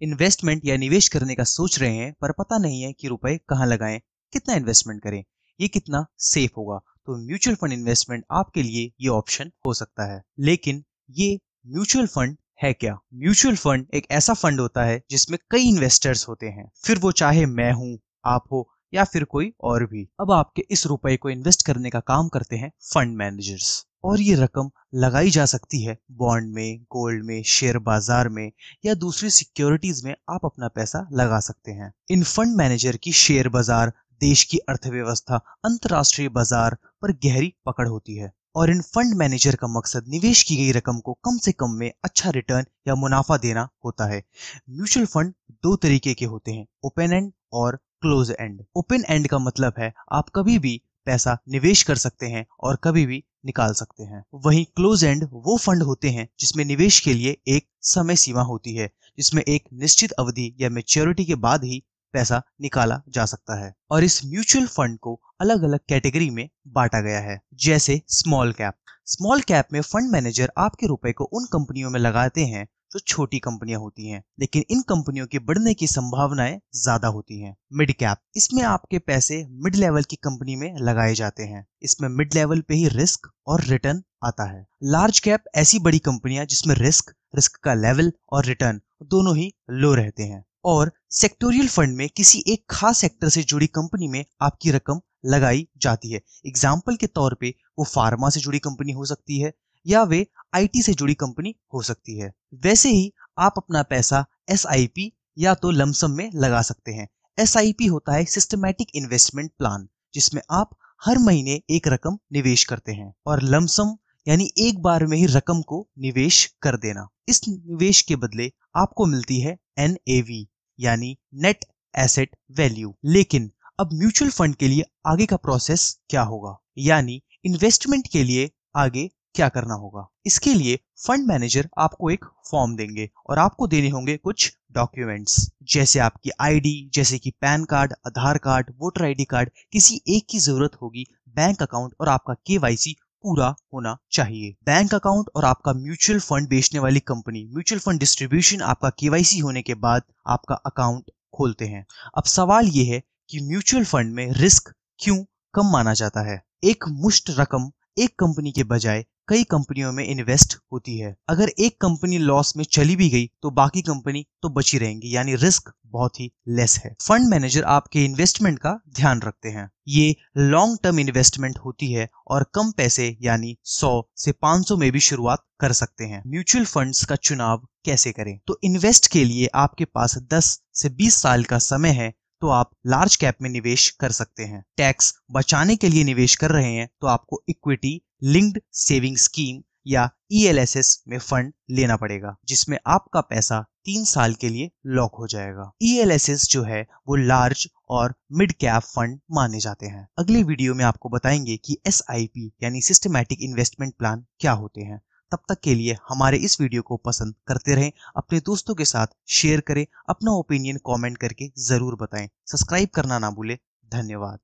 Investment या निवेश करने का सोच रहे हैं पर पता नहीं है कि रुपए कहाँ लगाएं, कितना इन्वेस्टमेंट करें, ये कितना सेफ होगा, तो म्यूचुअल फंड इन्वेस्टमेंट आपके लिए ये ऑप्शन हो सकता है। लेकिन ये म्यूचुअल फंड है क्या? म्यूचुअल फंड एक ऐसा फंड होता है जिसमें कई इन्वेस्टर्स होते हैं, फिर वो चाहे मैं हूं, आप हो या फिर कोई और भी। अब आपके इस रुपए को इन्वेस्ट करने का काम करते हैं फंड मैनेजर्स, और ये रकम लगाई जा सकती है बॉन्ड में, गोल्ड में, शेयर बाजार में या दूसरी सिक्योरिटीज में आप अपना पैसा लगा सकते हैं। इन फंड मैनेजर की शेयर बाजार, देश की अर्थव्यवस्था, अंतरराष्ट्रीय बाजार पर गहरी पकड़ होती है, और इन फंड मैनेजर का मकसद निवेश की गई रकम को कम से कम में अच्छा रिटर्न या मुनाफा देना होता है। म्यूचुअल फंड दो तरीके के होते हैं, ओपन एंड और क्लोज एंड। ओपन एंड का मतलब है आप कभी भी पैसा निवेश कर सकते हैं और कभी भी निकाल सकते हैं। वहीं क्लोज एंड वो फंड होते हैं जिसमें निवेश के लिए एक समय सीमा होती है, जिसमें एक निश्चित अवधि या मैच्योरिटी के बाद ही पैसा निकाला जा सकता है। और इस म्यूचुअल फंड को अलग अलग कैटेगरी में बांटा गया है, जैसे स्मॉल कैप। स्मॉल कैप में फंड मैनेजर आपके रुपए को उन कंपनियों में लगाते हैं जो छोटी कंपनियां होती हैं, लेकिन इन कंपनियों के बढ़ने की संभावनाएं ज्यादा होती हैं। मिड कैप, इसमें आपके पैसे मिड लेवल की कंपनी में लगाए जाते हैं, इसमें मिड लेवल पे ही रिस्क और रिटर्न आता है। लार्ज कैप, ऐसी बड़ी कंपनियां जिसमें रिस्क का लेवल और रिटर्न दोनों ही लो रहते हैं। और सेक्टोरियल फंड में किसी एक खास सेक्टर से जुड़ी कंपनी में आपकी रकम लगाई जाती है। एग्जाम्पल के तौर पे वो फार्मा से जुड़ी कंपनी हो सकती है या वे आईटी से जुड़ी कंपनी हो सकती है। वैसे ही आप अपना पैसा एसआईपी या तो लमसम में लगा सकते हैं। एसआईपी होता है सिस्टमैटिक इन्वेस्टमेंट प्लान, जिसमें आप हर महीने एक रकम निवेश करते हैं, और लमसम यानी एक बार में ही रकम को निवेश कर देना। इस निवेश के बदले आपको मिलती है एनएवी यानी नेट एसेट वैल्यू। लेकिन अब म्यूचुअल फंड के लिए आगे का प्रोसेस क्या होगा, यानी इन्वेस्टमेंट के लिए आगे क्या करना होगा? इसके लिए फंड मैनेजर आपको एक फॉर्म देंगे और आपको देने होंगे कुछ डॉक्यूमेंट्स, जैसे आपकी आईडी, जैसे कि पैन कार्ड, आधार कार्ड, वोटर आईडी कार्ड, किसी एक की जरूरत होगी, बैंक अकाउंट और आपका केवाईसी पूरा होना चाहिए। बैंक अकाउंट और आपका म्यूचुअल फंड बेचने वाली कंपनी, म्यूचुअल फंड डिस्ट्रीब्यूशन आपका केवाईसी होने के बाद आपका अकाउंट खोलते हैं। अब सवाल ये है कि म्यूचुअल फंड में रिस्क क्यों कम माना जाता है? एक मुश्त रकम एक कंपनी के बजाय कई कंपनियों में इन्वेस्ट होती है। अगर एक कंपनी लॉस में चली भी गई तो बाकी कंपनी तो बची रहेंगी, यानी रिस्क बहुत ही लेस है। फंड मैनेजर आपके इन्वेस्टमेंट का ध्यान रखते हैं। ये लॉन्ग टर्म इन्वेस्टमेंट होती है और कम पैसे यानी 100 से 500 में भी शुरुआत कर सकते हैं। म्यूचुअल फंड्स का चुनाव कैसे करें? तो इन्वेस्ट के लिए आपके पास 10 से 20 साल का समय है, तो आप लार्ज कैप में निवेश कर सकते हैं। टैक्स बचाने के लिए निवेश कर रहे हैं तो आपको इक्विटी लिंक्ड सेविंग स्कीम या ईएलएसएस में फंड लेना पड़ेगा, जिसमें आपका पैसा 3 साल के लिए लॉक हो जाएगा। ईएलएसएस जो है वो लार्ज और मिड कैप फंड माने जाते हैं। अगले वीडियो में आपको बताएंगे कि एसआईपी यानी सिस्टमैटिक इन्वेस्टमेंट प्लान क्या होते हैं। तब तक के लिए हमारे इस वीडियो को पसंद करते रहें, अपने दोस्तों के साथ शेयर करें, अपना ओपिनियन कमेंट करके जरूर बताएं, सब्सक्राइब करना ना भूलें। धन्यवाद।